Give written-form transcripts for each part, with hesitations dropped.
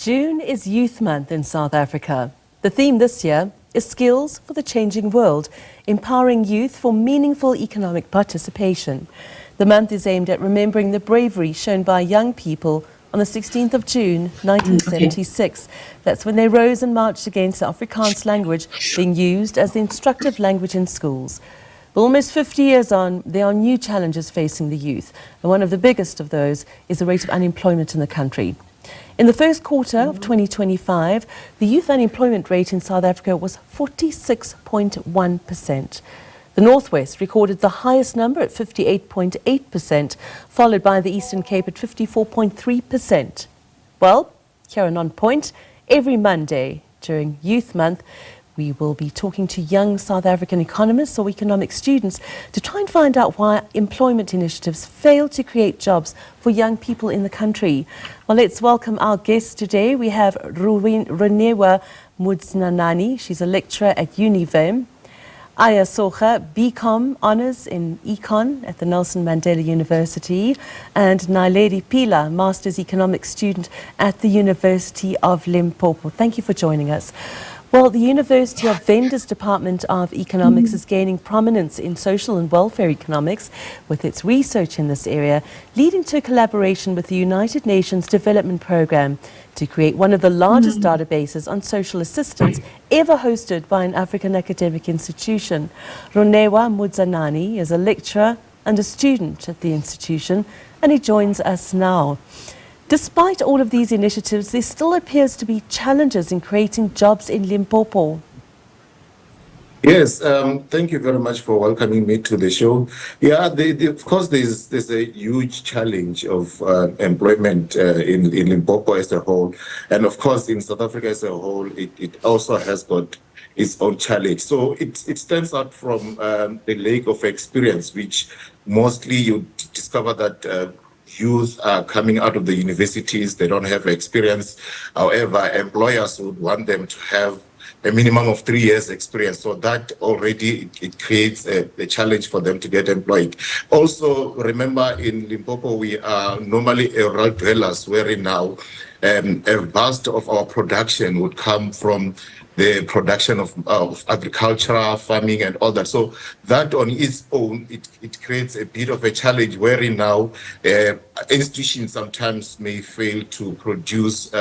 June is Youth Month in South Africa. The theme this year is Skills for the Changing World, empowering youth for meaningful economic participation. The month is aimed at remembering the bravery shown by young people on the 16th of June, 1976. That's when they rose and marched against the Afrikaans language being used as the instructive language in schools. But almost 50 years on, there are new challenges facing the youth, and one of the biggest of those is the rate of unemployment in the country. In the first quarter of 2025, the youth unemployment rate in South Africa was 46.1%. The Northwest recorded the highest number at 58.8%, followed by the Eastern Cape at 54.3%. Well, here and on point, every Monday during Youth Month, we will be talking to young South African economists or economic students to try and find out why employment initiatives fail to create jobs for young people in the country. Well, let's welcome our guests today. We have Ronewa Mudzanani. She's a lecturer at UNIVEN. Soga, BCom Honours in Econ at the Nelson Mandela University, and Naledi Pila, Master's Economics student at the University of Limpopo. Thank you for joining us. Well, the University of Venda's Department of Economics is gaining prominence in social and welfare economics with its research in this area, leading to a collaboration with the United Nations Development Programme to create one of the largest databases on social assistance ever hosted by an African academic institution. Ronewa Mudzanani is a lecturer and a student at the institution, and he joins us now. Despite all of these initiatives, there still appears to be challenges in creating jobs in Limpopo. Yes, thank you very much for welcoming me to the show. Yeah, of course, there's a huge challenge of employment in Limpopo as a whole. And of course, in South Africa as a whole, it also has got its own challenge. So it stems out from the lack of experience, which mostly you discover that youth are coming out of the universities, they don't have experience. However, employers would want them to have a minimum of 3 years experience. So that already it creates a challenge for them to get employed. Also, remember in Limpopo, we are normally rural dwellers, wherein now a vast of our production would come from the production of agriculture, farming, and all that. So that on its own, it creates a bit of a challenge wherein now institutions sometimes may fail to produce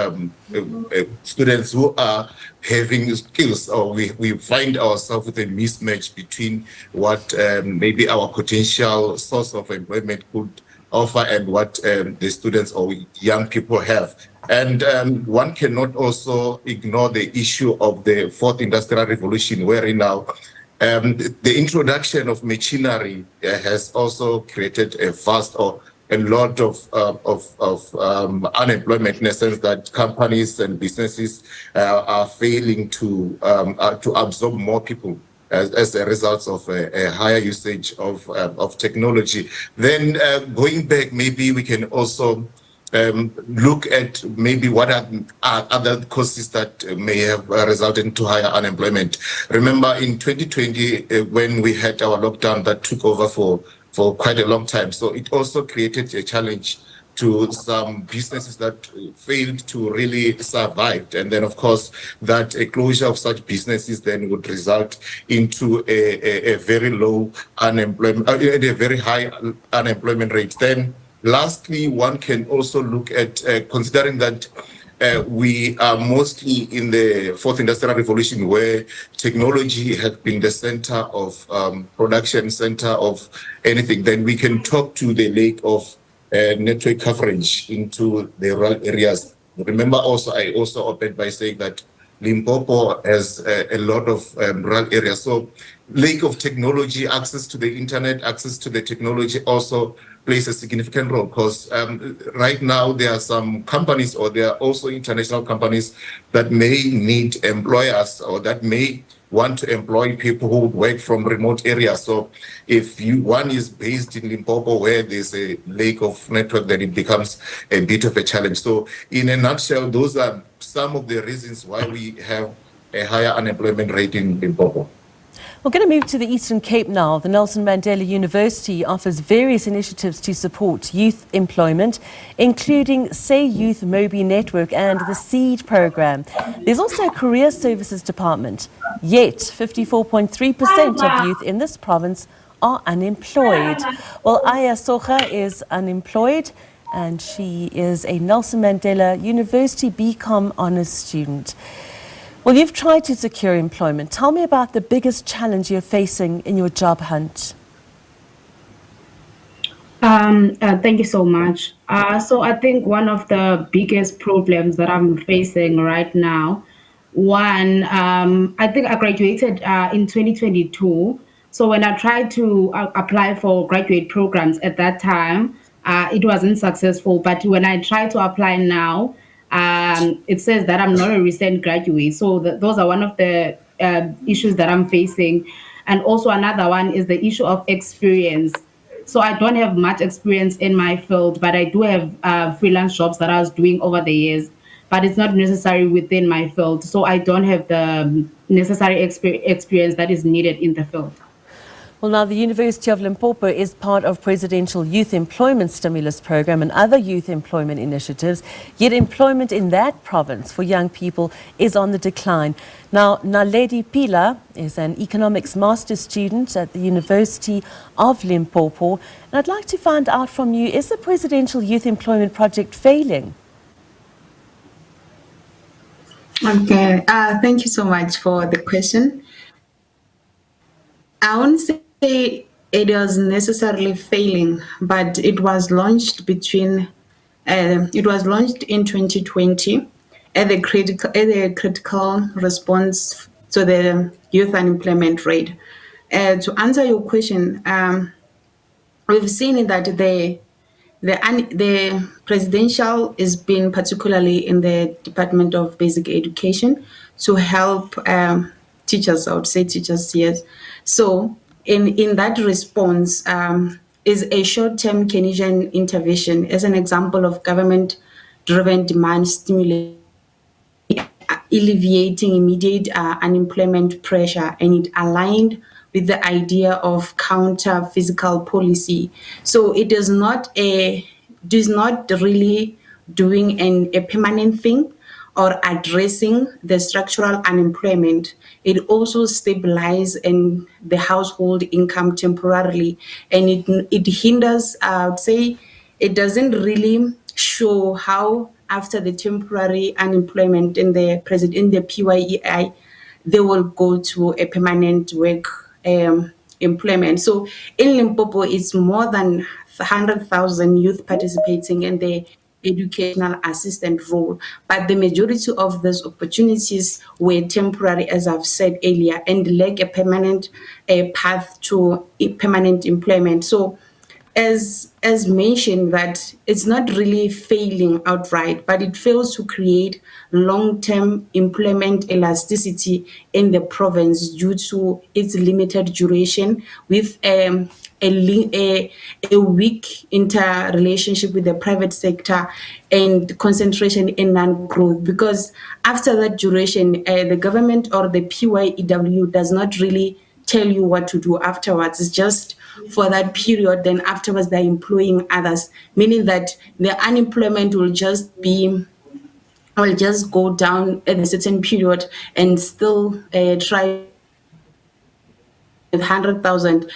students who are having skills, or we find ourselves with a mismatch between what maybe our potential source of employment could offer and what the students or young people have. And one cannot also ignore the issue of the fourth industrial revolution, wherein now the introduction of machinery has also created a vast or a lot of unemployment, in a sense that companies and businesses are failing to absorb more people as a result of a higher usage of technology. Then going back, maybe we can also look at maybe what are other causes that may have resulted into higher unemployment. Remember in 2020, when we had our lockdown that took over for quite a long time. So it also created a challenge to some businesses that failed to really survive. And then, of course, that a closure of such businesses then would result into a very low unemployment, a very high unemployment rate. Then, lastly, one can also look at considering that we are mostly in the fourth industrial revolution, where technology has been the center of production, center of anything. Then we can talk to the lack of network coverage into the rural areas. Remember also, I also opened by saying that Limpopo has a lot of rural areas. So lack of technology, access to the internet, access to the technology also plays a significant role, because right now there are some companies, or there are also international companies that may need employers, or that may want to employ people who work from remote areas. So if one is based in Limpopo where there's a lack of network, then it becomes a bit of a challenge. So in a nutshell, those are some of the reasons why we have a higher unemployment rate in Limpopo. We're going to move to the Eastern Cape now. The Nelson Mandela University offers various initiatives to support youth employment, including Say Youth Mobi Network and the SEED program. There's also a career services department. Yet, 54.3% of youth in this province are unemployed. Well, Aya Soga is unemployed, and she is a Nelson Mandela University BCom honours student. Well, you've tried to secure employment. Tell me about the biggest challenge you're facing in your job hunt. Thank you so much. So I think one of the biggest problems that I'm facing right now, I think I graduated in 2022. So when I tried to apply for graduate programs at that time, it wasn't successful. But when I try to apply now, it says that I'm not a recent graduate. So those are one of the issues that I'm facing. And also another one is the issue of experience. So I don't have much experience in my field, but I do have freelance jobs that I was doing over the years, but it's not necessary within my field. So I don't have the necessary experience that is needed in the field. Well, now the University of Limpopo is part of Presidential Youth Employment Stimulus Program and other youth employment initiatives, yet employment in that province for young people is on the decline. Now, Naledi Pila is an economics master's student at the University of Limpopo, and I'd like to find out from you, is the Presidential Youth Employment Project failing? Okay, thank you so much for the question. I won't say it was necessarily failing, but it was launched it was launched in 2020 as a critical response to the youth unemployment rate. To answer your question, we've seen that the presidential is being particularly in the Department of Basic Education to help teachers, I would say teachers, yes. So in that response is a short-term Keynesian intervention as an example of government-driven demand stimulation, alleviating immediate unemployment pressure, and it aligned with the idea of counter fiscal policy. So it is not really doing a permanent thing or addressing the structural unemployment. It also stabilizes in the household income temporarily, and it hinders, I would say, it doesn't really show how after the temporary unemployment in the PYEI, they will go to a permanent work employment. So in Limpopo, it's more than 100,000 youth participating in the educational assistant role, but the majority of those opportunities were temporary, as I've said earlier, and lack a permanent path to permanent employment. So as mentioned, that it's not really failing outright, but it fails to create long-term employment elasticity in the province due to its limited duration with a weak interrelationship with the private sector and concentration in non-growth. Because after that duration, the government or the PYEW does not really tell you what to do afterwards. It's just for that period, then afterwards they're employing others, meaning that the unemployment will just go down at a certain period and still try with 100,000.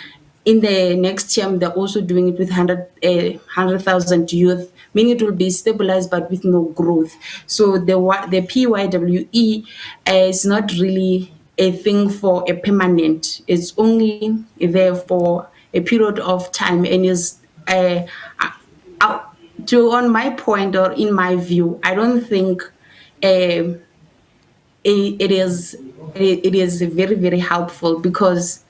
In the next term, they're also doing it with 100,000 youth, meaning it will be stabilized but with no growth. So the PYWE is not really a thing for a permanent. It's only there for a period of time, and is on my point or in my view, I don't think it is very, very helpful, because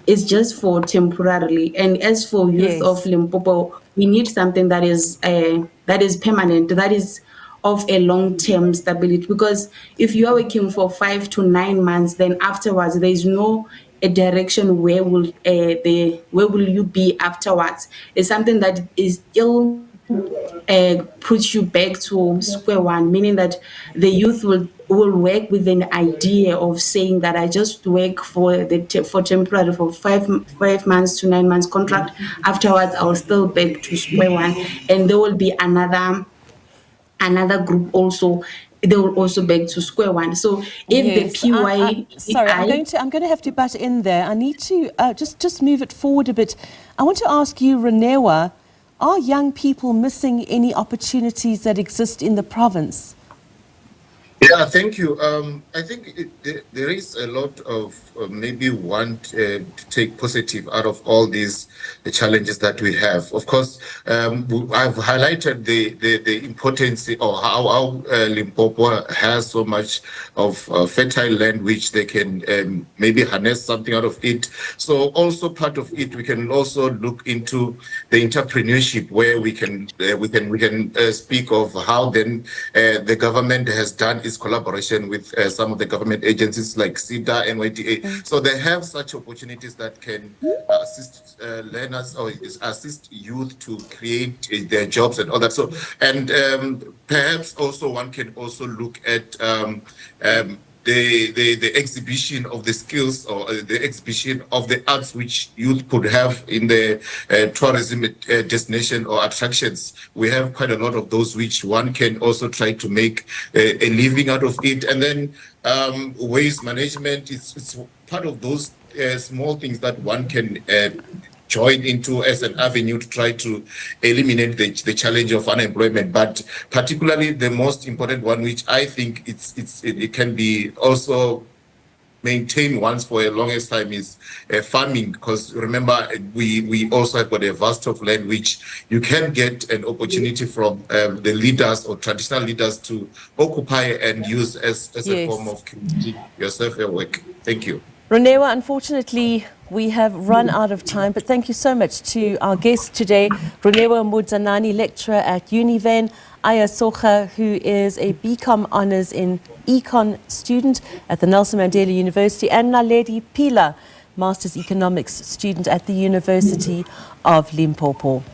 it's just for temporarily. And as for youth of Limpopo, we need something that is permanent, that is of a long-term stability. Because if you are working for 5 to 9 months, then afterwards there is no a direction where will you be afterwards. It's something that is still puts you back to square one, meaning that the youth will will work with an idea of saying that I just work for temporary for 5 months to 9 months contract. Afterwards, I'll still back to square one, and there will be another group also. They will also back to square one. So if the Sorry, I'm PYI going to have to butt in there. I need to just move it forward a bit. I want to ask you, Ronewa, are young people missing any opportunities that exist in the province? Yeah, thank you. I think there is a lot of maybe want to take positive out of all these challenges that we have. Of course, I've highlighted the importance or how Limpopo has so much of fertile land which they can maybe harness something out of it. So also part of it, we can also look into the entrepreneurship where we can speak of how then the government has done its collaboration with some of the government agencies like SIDA, NYDA. So they have such opportunities that can assist learners or assist youth to create their jobs and all that. So, and perhaps also one can also look at the exhibition of the skills or the exhibition of the arts which youth could have in the tourism destination or attractions. We have quite a lot of those which one can also try to make a living out of it. And then waste management is part of those small things that one can join into as an avenue to try to eliminate the challenge of unemployment. But particularly the most important one, which I think it can be also maintained once for a longest time, is farming. Because remember, we also have got a vast of land which you can get an opportunity from the leaders or traditional leaders to occupy and use as a form of community yourself your work. Thank you. Ronewa, unfortunately, we have run out of time, but thank you so much to our guests today, Ronewa Mudzanani, lecturer at UNIVEN, Soga, who is a BCom Honours in Econ student at the Nelson Mandela University, and Naledi Pila, Master's Economics student at the University of Limpopo.